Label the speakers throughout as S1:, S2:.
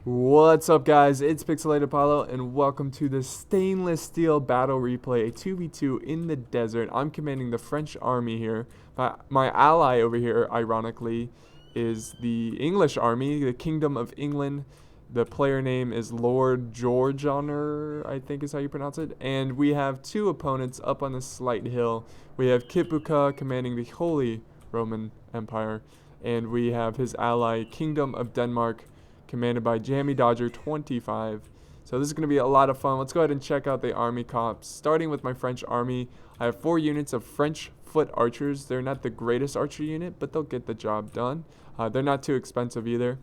S1: What's up, guys? It's Pixelated Apollo, and welcome to the stainless steel battle replay, a 2v2 in the desert. I'm commanding the French army here. My ally over here, ironically, is the English army, the Kingdom of England. The player name is Lord George Honor, I think is how you pronounce it. And we have two opponents up on this slight hill. We have Kipuka commanding the Holy Roman Empire, and we have his ally, Kingdom of Denmark, commanded by Jammy Dodger 25. So this is going to be a lot of fun. Let's go ahead and check out the army comps. Starting with my French army, I have 4 units of French foot archers. They're not the greatest archer unit, but they'll get the job done. They're not too expensive either.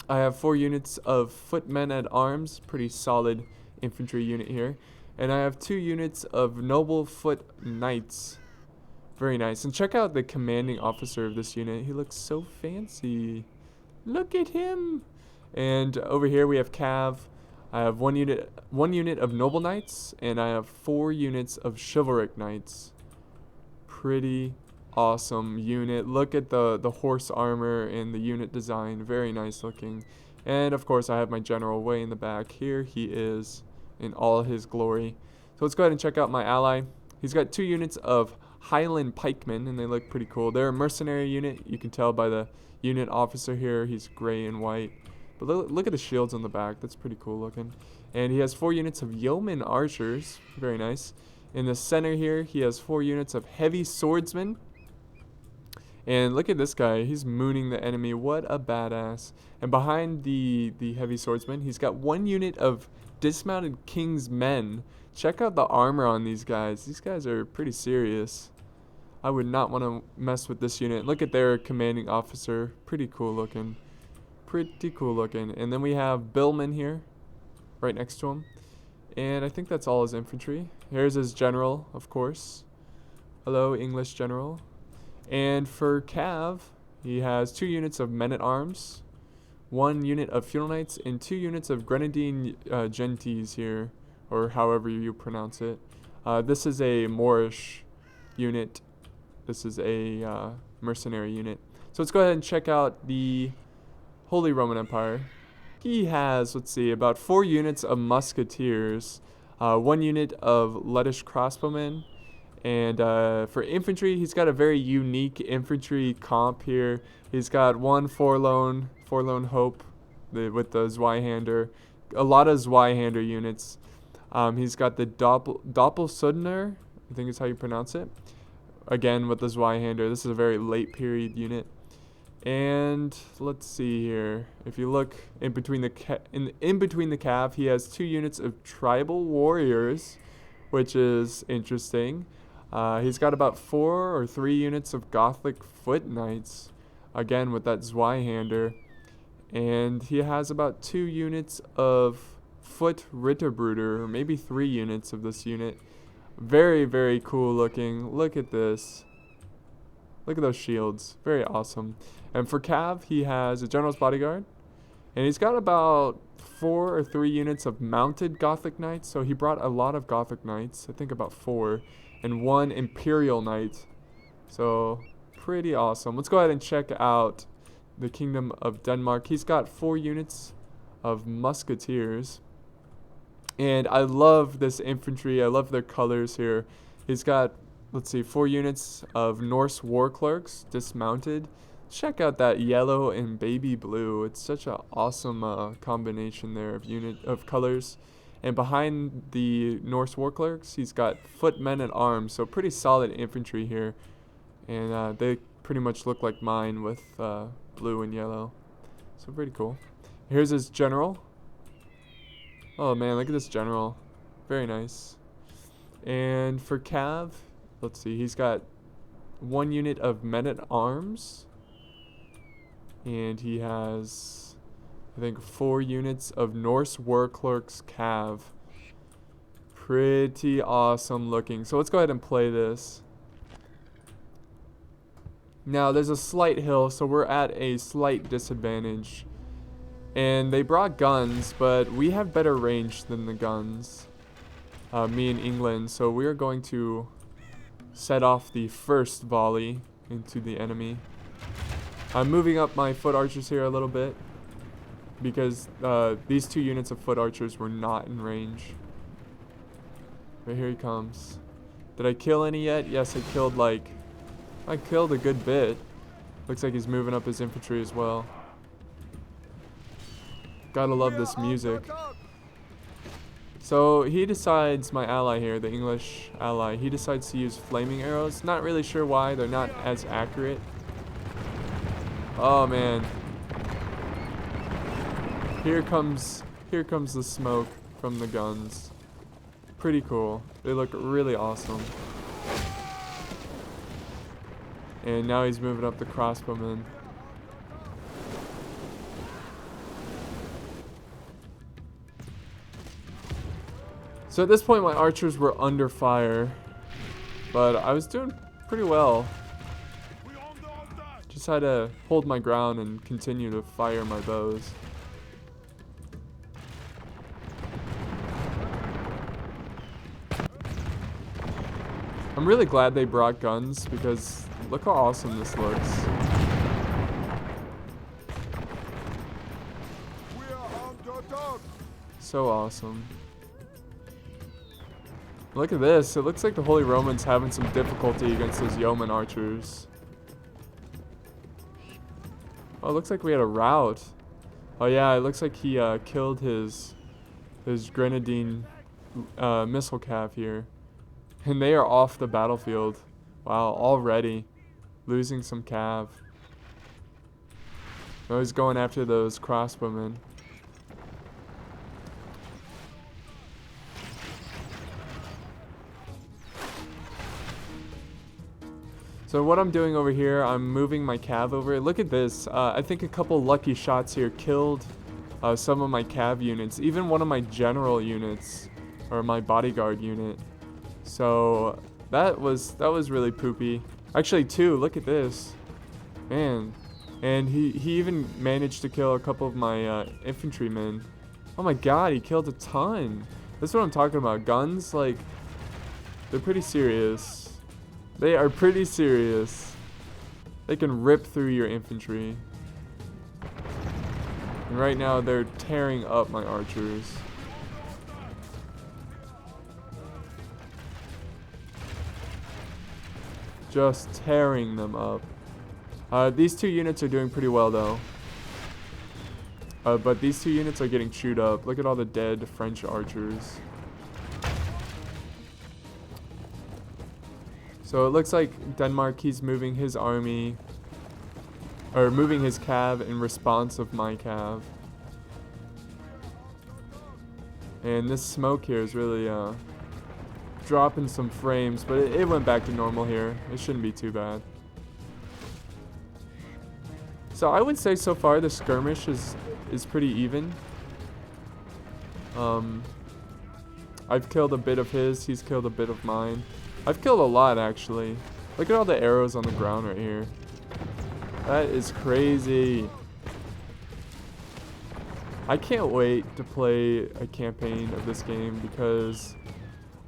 S1: I have 4 units of footmen at arms, pretty solid infantry unit here. And I have 2 units of noble foot knights. Very nice. And check out the commanding officer of this unit. He looks so fancy. Look at him. And over here we have Cav. I have one unit of noble knights, and I have 4 units of chivalric knights. Pretty awesome unit. Look at the horse armor and the unit design. Very nice looking. And of course I have my general way in the back. Here he is in all his glory. So let's go ahead and check out my ally. He's got 2 units of Highland Pikemen, and they look pretty cool. They're a mercenary unit. You can tell by the unit officer here. He's gray and white. But look at the shields on the back. That's pretty cool looking. And he has 4 units of yeoman archers. Very nice. In the center here, he has 4 units of heavy swordsmen. And look at this guy. He's mooning the enemy. What a badass. And behind the heavy swordsman, he's got 1 unit of dismounted king's men. Check out the armor on these guys. These guys are pretty serious. I would not want to mess with this unit. Look at their commanding officer. Pretty cool looking. Pretty cool looking. And then we have Billman here, right next to him. And I think that's all his infantry. Here's his general, of course. Hello, English general. And for Cav, he has 2 units of men-at-arms, 1 unit of feudal knights, and 2 units of grenadine gentes here, or however you pronounce it. This is a Moorish unit. This is a mercenary unit. So let's go ahead and check out the Holy Roman Empire. He has, let's see, about 4 units of musketeers, 1 unit of Lettish crossbowmen, and for infantry, he's got a very unique infantry comp here. He's got 1 Forlorn Hope with the Zweihander, a lot of Zweihander units. He's got the Doppelsudner, I think is how you pronounce it. Again with the Zweihander. This is a very late period unit. And let's see here. If you look in between the in between the calf, he has 2 units of tribal warriors, which is interesting. He's got about 4 or 3 units of Gothic foot knights, again with that Zweihander. And he has about 2 units of foot Ritterbruder, or maybe 3 units of this unit. Very, very cool looking. Look at this. Look at those shields. Very awesome. And for Cav, he has a general's bodyguard. And he's got about 4 or 3 units of mounted Gothic knights. So he brought a lot of Gothic knights. I think about 4. And 1 imperial knight. So pretty awesome. Let's go ahead and check out the Kingdom of Denmark. He's got 4 units of musketeers. And I love this infantry. I love their colors here. He's got, let's see, 4 units of Norse war clerks dismounted. Check out that yellow and baby blue. It's such an awesome combination there of colors. And behind the Norse war clerks, he's got footmen at arms. So pretty solid infantry here. And they pretty much look like mine with blue and yellow. So pretty cool. Here's his general. Oh man, look at this general. Very nice. And for Cav, let's see, he's got 1 unit of men-at-arms. And he has, I think, 4 units of Norse war clerks Cav. Pretty awesome looking. So let's go ahead and play this. Now there's a slight hill, so we're at a slight disadvantage. And they brought guns, but we have better range than the guns. Me and England. So we are going to set off the first volley into the enemy. I'm moving up my foot archers here a little bit. because these 2 units of foot archers were not in range. But here he comes. Did I kill any yet? Yes, I killed a good bit. Looks like he's moving up his infantry as well. Gotta love this music. So he decides, my ally here, the English ally, he decides to use flaming arrows. Not really sure why, they're not as accurate. Oh man. Here comes the smoke from the guns. Pretty cool. They look really awesome. And now he's moving up the crossbowmen. So at this point my archers were under fire, but I was doing pretty well. Just had to hold my ground and continue to fire my bows. I'm really glad they brought guns because look how awesome this looks. So awesome. Look at this. It looks like the Holy Roman's having some difficulty against those yeoman archers. Oh, it looks like we had a rout. Oh yeah, it looks like he killed his grenadine missile cav here. And they are off the battlefield. Wow, already losing some cav. Oh, he's going after those crossbowmen. So what I'm doing over here, I'm moving my cav over. Look at this. I think a couple lucky shots here killed some of my cav units. Even one of my general units, or my bodyguard unit. So that was really poopy. Actually 2, look at this. Man. And he even managed to kill a couple of my infantrymen. Oh my god, he killed a ton. That's what I'm talking about. Guns, like, they're pretty serious. They are pretty serious. They can rip through your infantry. And right now they're tearing up my archers. Just tearing them up. These 2 units are doing pretty well though. But these 2 units are getting chewed up. Look at all the dead French archers. So it looks like Denmark, he's moving his army, or moving his cav in response of my cav. And this smoke here is really dropping some frames, but it went back to normal here. It shouldn't be too bad. So I would say so far the skirmish is pretty even. I've killed a bit of his, he's killed a bit of mine. I've killed a lot actually. Look at all the arrows on the ground right here. That is crazy. I can't wait to play a campaign of this game because,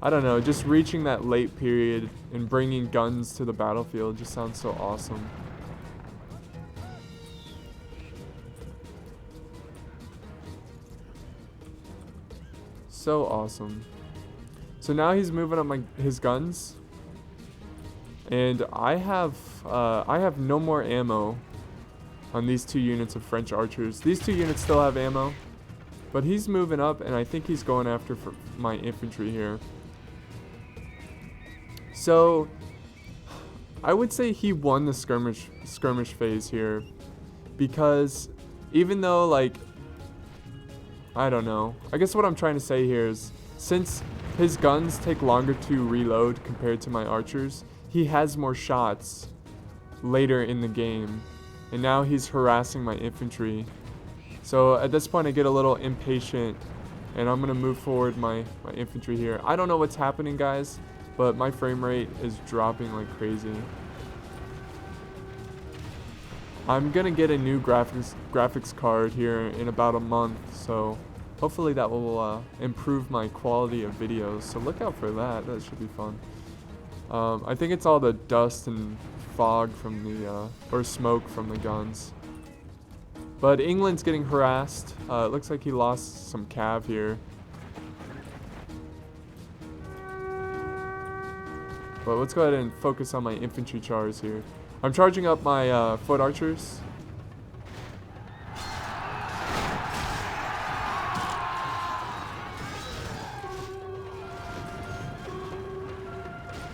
S1: I don't know, just reaching that late period and bringing guns to the battlefield just sounds so awesome. So awesome. So now he's moving up his guns, and I have no more ammo on these 2 units of French archers. These 2 units still have ammo, but he's moving up, and I think he's going after for my infantry here. So I would say he won the skirmish phase here, because even though, like, I don't know. I guess what I'm trying to say here is, since his guns take longer to reload compared to my archers, he has more shots later in the game. And now he's harassing my infantry. So at this point I get a little impatient, and I'm going to move forward my infantry here. I don't know what's happening, guys, but my frame rate is dropping like crazy. I'm going to get a new graphics card here in about a month, so hopefully that will improve my quality of videos. So look out for that. That should be fun. I think it's all the dust and fog from the, or smoke from the guns. But England's getting harassed. It looks like he lost some cav here. But let's go ahead and focus on my infantry chars here. I'm charging up my foot archers.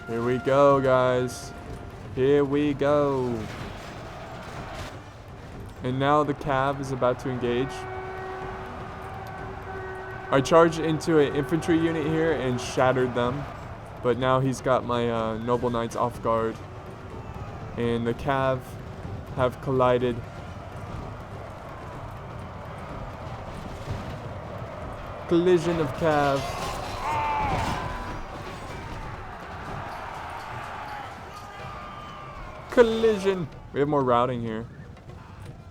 S1: Here we go, guys. Here we go. And now the cav is about to engage. I charged into an infantry unit here and shattered them. But now he's got my noble knights off guard. And the cav have collided. Collision of cav. Collision. We have more routing here.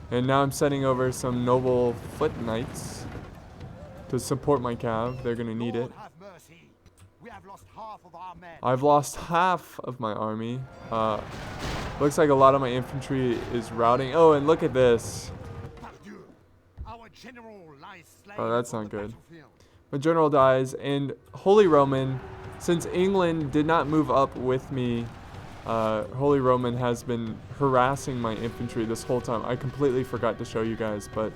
S1: And now I'm sending over some noble foot knights to support my cav. They're gonna need it. I've lost half of my army. Looks like a lot of my infantry is routing. Oh, and look at this. Oh, that's not good. My general dies, and Holy Roman, since England did not move up with me, Holy Roman has been harassing my infantry this whole time. I completely forgot to show you guys, but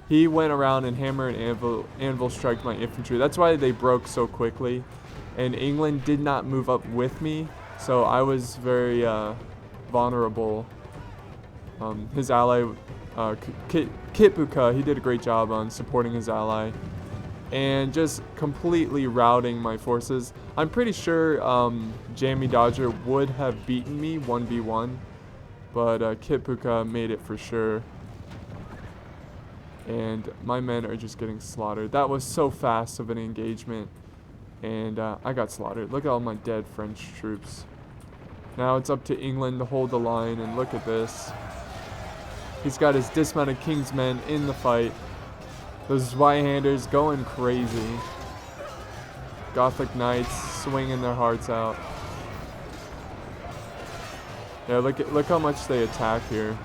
S1: he went around and hammer and anvil strike my infantry. That's why they broke so quickly. And England did not move up with me, so I was very vulnerable. His ally, Kitbuka, he did a great job on supporting his ally and just completely routing my forces. I'm pretty sure Jamie Dodger would have beaten me 1v1, but Kitbuka made it for sure. And my men are just getting slaughtered. That was so fast of an engagement. And I got slaughtered. Look at all my dead French troops. Now it's up to England to hold the line, and look at this. He's got his dismounted king's men in the fight. Those Zweihanders going crazy. Gothic knights swinging their hearts out. Yeah, look how much they attack here.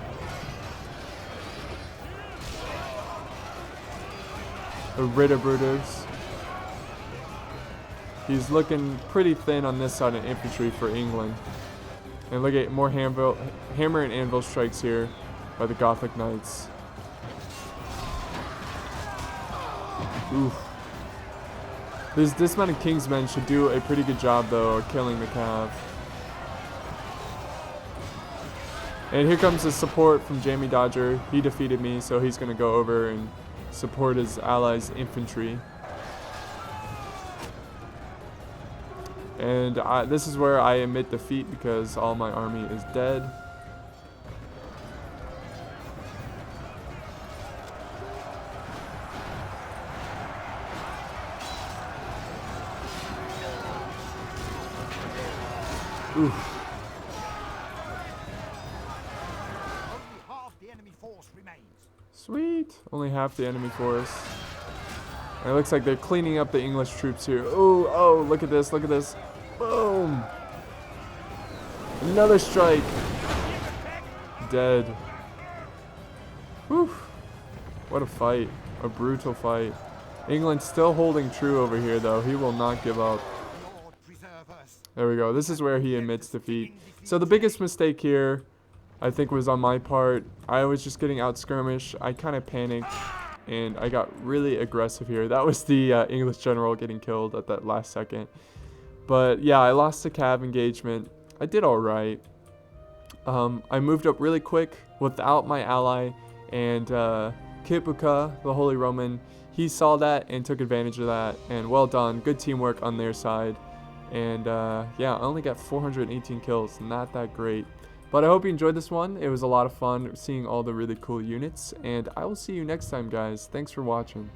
S1: The Ritterbruders. He's looking pretty thin on this side of infantry for England. And look at more hammer and anvil strikes here by the Gothic Knights. Oof. These dismounted Kingsmen should do a pretty good job, though, of killing the cav. And here comes the support from Jamie Dodger. He defeated me, so he's going to go over and support his allies' infantry. And this is where I admit defeat because all my army is dead. Oof.
S2: Only half the enemy force remains.
S1: Sweet. Only half the enemy force. And it looks like they're cleaning up the English troops here. Oh, look at this, look at this. Boom. Another strike. Dead. Whew. What a fight. A brutal fight. England's still holding true over here, though. He will not give up. There we go. This is where he admits defeat. So the biggest mistake here, I think, was on my part. I was just getting out skirmished. I kind of panicked, and I got really aggressive here. That was the English general getting killed at that last second. But yeah, I lost the cav engagement. I did all right. I moved up really quick without my ally, and Kitbuka, the Holy Roman, he saw that and took advantage of that. And well done. Good teamwork on their side. And yeah, I only got 418 kills. Not that great. But I hope you enjoyed this one. It was a lot of fun seeing all the really cool units. And I will see you next time, guys. Thanks for watching.